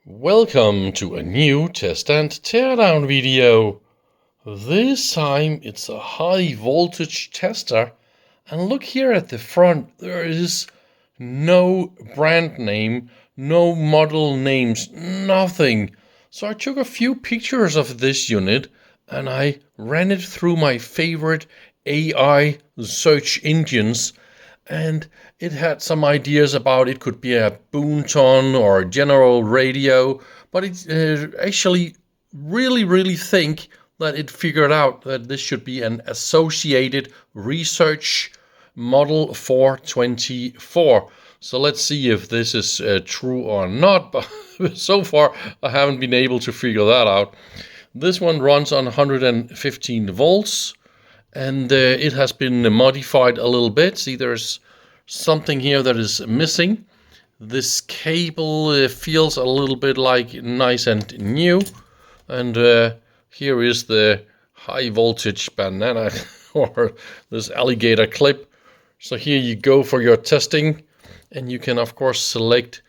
Welcome to a new test and teardown video. This time it's a high voltage tester, and look here at the front, there is no brand name, no model names, nothing. So I took a few pictures of this unit and I ran it through my favorite AI search engines, and it had some ideas about it could be a Boonton or a general radio, but it actually really think that it figured out that this should be an associated research model 424. So let's see if this is true or not, but so far I haven't been able to figure that out. This one runs on 115 volts. And it has been modified a little bit. See, there's something here that is missing. This cable feels a little bit like nice and new. And here is the high voltage banana or this alligator clip. So here you go for your testing. And you can, of course, select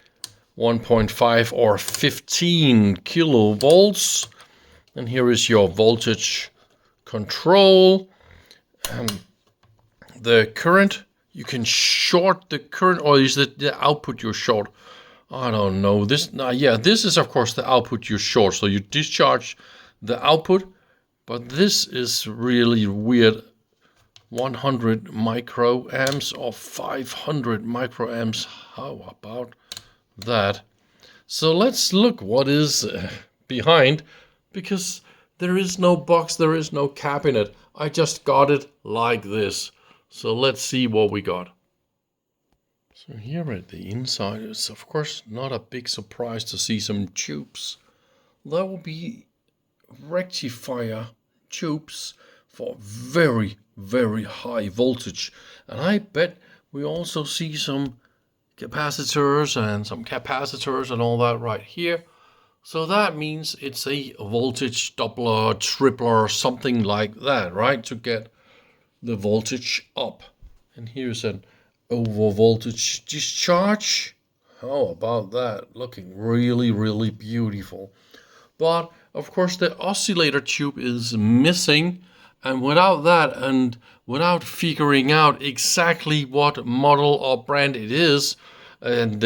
1.5 or 15 kilovolts. And here is your voltage control. The current, you can short the current, or is it the output you short? I don't know. This is of course the output you short. So you discharge the output, but this is really weird. 100 microamps or 500 microamps. How about that? So let's look what is behind, because there is no box, there is no cabinet. I just got it like this. So let's see what we got. So here at the inside, it's of course not a big surprise to see some tubes. There will be rectifier tubes for very high voltage. And I bet we also see some capacitors and some capacitors and all that right here. So that means it's a voltage doubler, tripler, something like that, right? To get the voltage up. And here's an over voltage discharge. How about that? Looking really beautiful. But of course the oscillator tube is missing. And without that, and without figuring out exactly what model or brand it is, and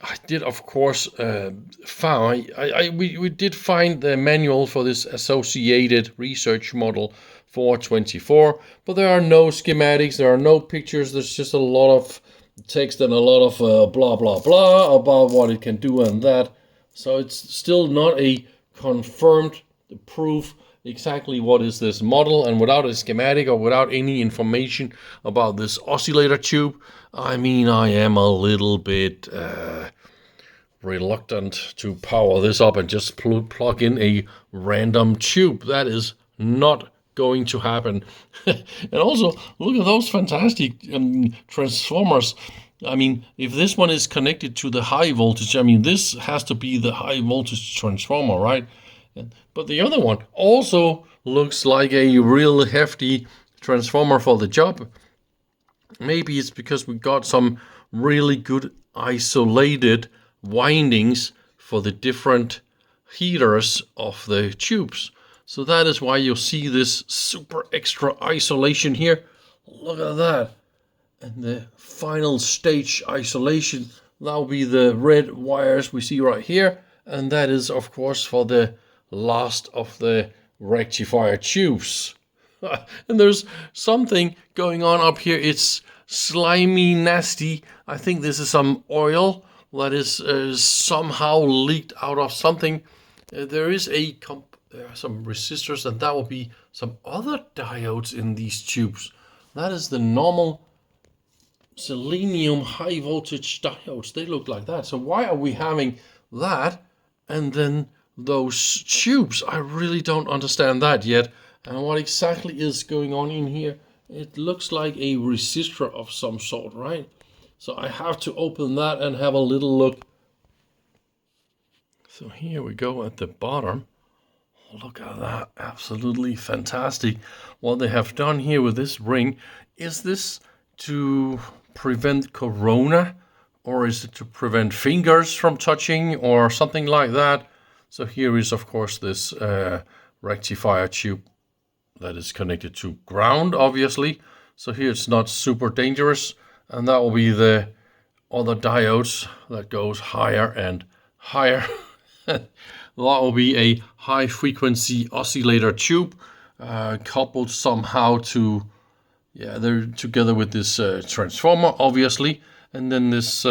I did, of course, we did find the manual for this associated research model 424, but there are no schematics, there are no pictures, there's just a lot of text and a lot of blah about what it can do and that. So it's still not a confirmed proof exactly what is this model, and without a schematic or without any information about this oscillator tube, I mean, I am a little bit reluctant to power this up and just plug in a random tube. That is not going to happen. And also, look at those fantastic transformers. I mean, if this one is connected to the high voltage, I mean, this has to be the high voltage transformer, right? But the other one also looks like a real hefty transformer for the job. Maybe it's because we got some really good isolated windings for the different heaters of the tubes. So that is why you see this super extra isolation here. Look at that. And the final stage isolation, that will be the red wires we see right here. And that is, of course, for the last of the rectifier tubes. And there's something going on up here. It's slimy, nasty. I think this is some oil that is somehow leaked out of something. There is some resistors, and that will be some other diodes in these tubes. That is the normal selenium high voltage diodes. They look like that. So why are we having that and then those tubes? I really don't understand that yet. And what exactly is going on in here? It looks like a resistor of some sort, right? So I have to open that and have a little look. So here we go at the bottom. Look at that, absolutely fantastic. What they have done here with this ring, is this to prevent corona or is it to prevent fingers from touching or something like that? So here is, of course, this rectifier tube that is connected to ground, obviously. So here it's not super dangerous, and that will be the other diodes that goes higher and higher. That will be a high frequency oscillator tube coupled somehow to, yeah, they're together with this transformer, obviously. And then this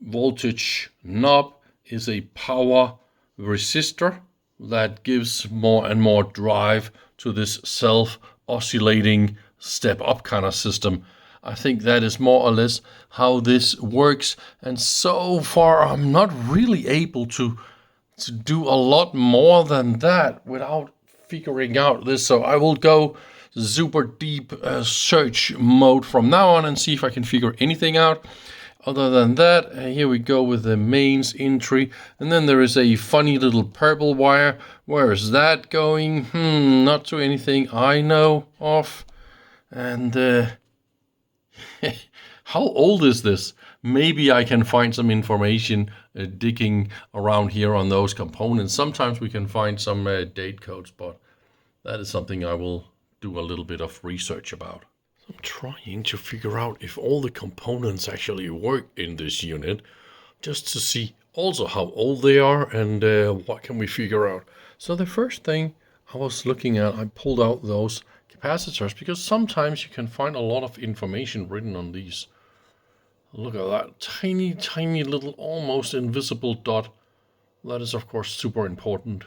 voltage knob is a power resistor that gives more and more drive to this self-oscillating step-up kind of system. I think that is more or less how this works. And so far, I'm not really able to do a lot more than that without figuring out this. So I will go super deep search mode from now on and see if I can figure anything out. Other than that, here we go with the mains entry. And then there is a funny little purple wire. Where is that going? Not to anything I know of. And how old is this? Maybe I can find some information digging around here on those components. Sometimes we can find some date codes, but that is something I will do a little bit of research about. I'm trying to figure out if all the components actually work in this unit, just to see also how old they are and what can we figure out. So the first thing I was looking at, I pulled out those capacitors, because sometimes you can find a lot of information written on these. Look at that tiny, tiny little almost invisible dot. That is, of course, super important.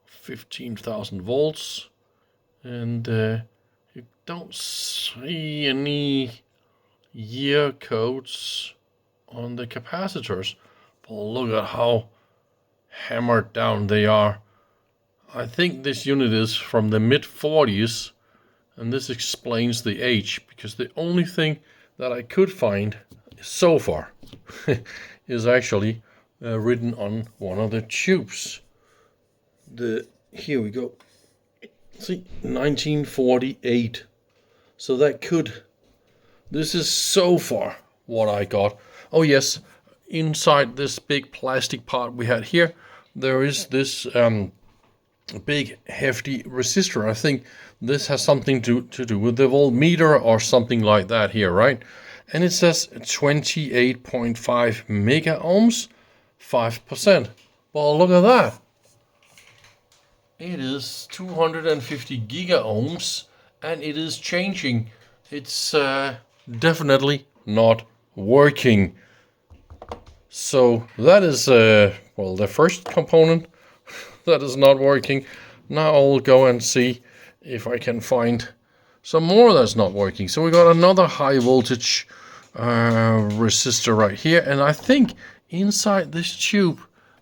15,000 volts. And you don't see any year codes on the capacitors. But look at how hammered down they are. I think this unit is from the mid-40s, and this explains the age, because the only thing that I could find so far is actually written on one of the tubes. Here we go. See, 1948. So that could, this is so far what I got. Oh yes, inside this big plastic part we had here, there is this big hefty resistor. I think this has something to do with the voltmeter or something like that here, right? And it says 28.5 mega ohms, 5%. Well, look at that. It is 250 giga ohms, and it is changing. It's definitely not working. So that is, well, the first component that is not working. Now I'll go and see if I can find some more that's not working. So we got another high voltage resistor right here. And I think inside this tube,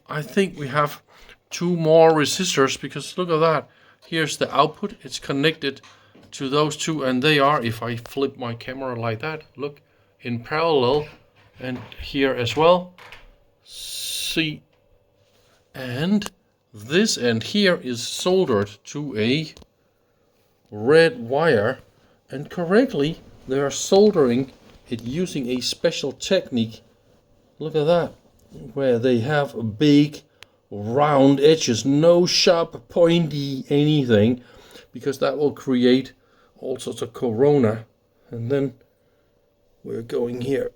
I think we have two more resistors, because look at that. Here's the output. It's connected to those two, and they are, if I flip my camera like that, look, in parallel, and here as well. See, and this end here is soldered to a red wire, and correctly they are soldering it using a special technique. Look at that, where they have big round edges, no sharp pointy anything, because that will create all sorts of corona. And then we're going here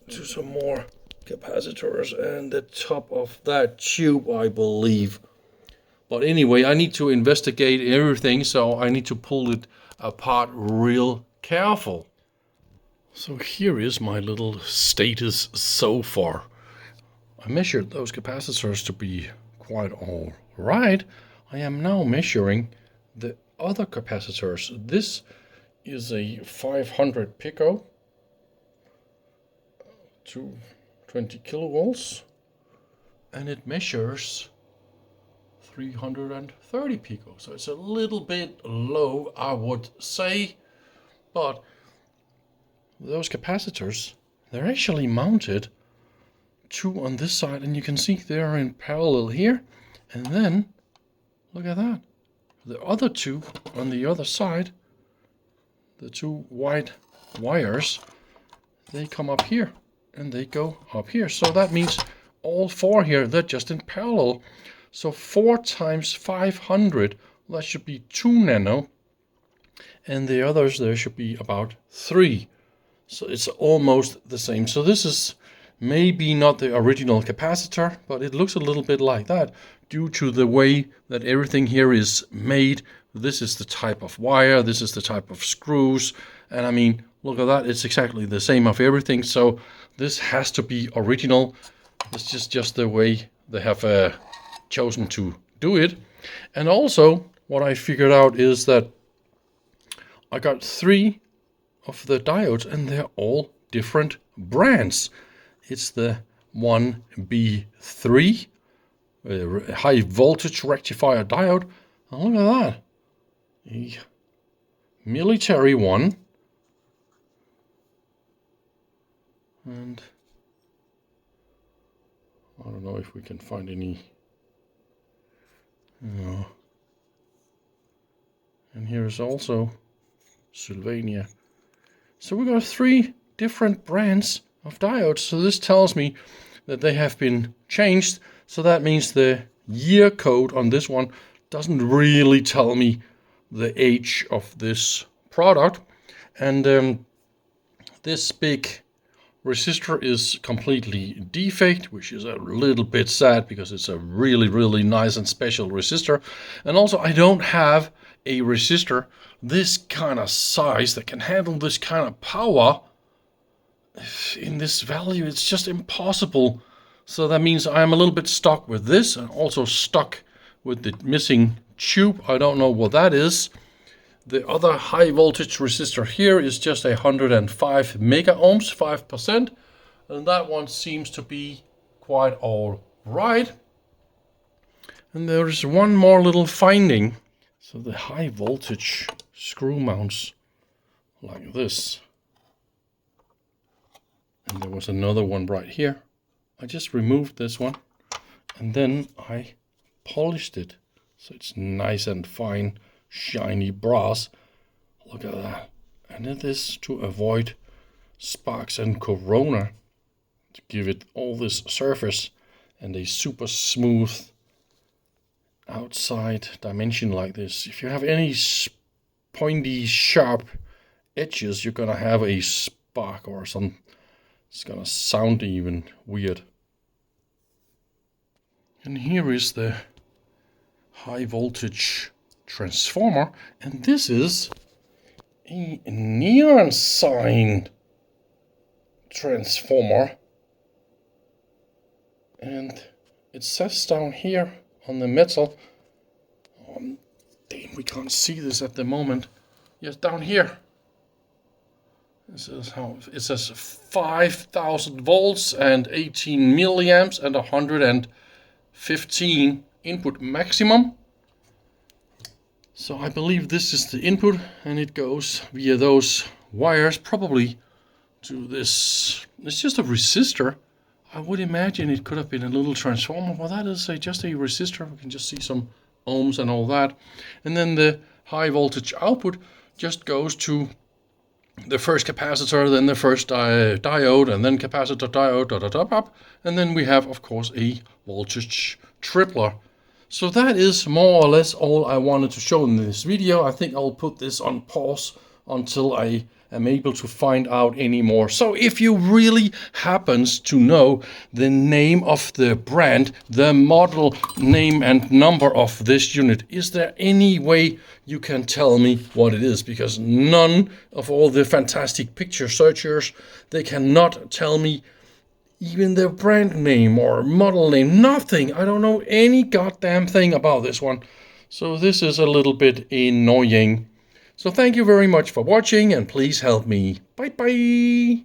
to some more capacitors and the top of that tube, I believe. But anyway, I need to investigate everything, so I need to pull it apart real careful. So here is my little status so far. I measured those capacitors to be quite all right. I am now measuring the other capacitors. This is a 500 pico to 20 kilovolts, and it measures 330 pico. So it's a little bit low, I would say, but those capacitors, they're actually mounted two on this side, and you can see they are in parallel here, and then look at that, the other two on the other side, the two white wires, they come up here and they go up here. So that means all 4 here, they're just in parallel. So 4 times 500, that should be 2 nano. And the others, there should be about 3. So it's almost the same. So this is maybe not the original capacitor, but it looks a little bit like that due to the way that everything here is made. This is the type of wire, this is the type of screws, and I mean, look at that, it's exactly the same of everything. So this has to be original. This is just the way they have chosen to do it. And also, what I figured out is that I got 3 of the diodes, and they're all different brands. It's the 1B3 high voltage rectifier diode. Oh, look at that. A military one. And I don't know if we can find any. No. And here's also Sylvania. So we got 3 different brands of diodes. So this tells me that they have been changed. So that means the year code on this one doesn't really tell me the age of this product. And this big resistor is completely defect, which is a little bit sad because it's a really, really nice and special resistor. And also I don't have a resistor this kind of size that can handle this kind of power in this value. It's just impossible. So that means I'm a little bit stuck with this, and also stuck with the missing tube. I don't know what that is. The other high voltage resistor here is just 105 mega ohms, 5%, and that one seems to be quite all right. And there is one more little finding. So the high voltage screw mounts like this. And there was another one right here. I just removed this one and then I polished it. So it's nice and fine, shiny brass. Look at that. And it is to avoid sparks and corona, to give it all this surface and a super smooth outside dimension like this. If you have any pointy, sharp edges, you're gonna have a spark or something. It's gonna sound even weird. And here is the high voltage transformer, and this is a neon sign transformer, and it says down here on the metal, damn, we can't see this at the moment. Yes, down here. This is how it says 5,000 volts and 18 milliamps and 115 input maximum. So I believe this is the input, and it goes via those wires probably to this. It's just a resistor. I would imagine it could have been a little transformer. Well, that is just a resistor. We can just see some ohms and all that. And then the high voltage output just goes to the first capacitor, then the first diode, and then capacitor, diode, and then we have, of course, a voltage tripler. So that is more or less all I wanted to show in this video. I think I'll put this on pause until I am able to find out any more. So if you really happens to know the name of the brand, the model name and number of this unit, is there any way you can tell me what it is? Because none of all the fantastic picture searchers, they cannot tell me even the brand name or model name, nothing. I don't know any goddamn thing about this one. So this is a little bit annoying. So thank you very much for watching, and please help me. Bye bye.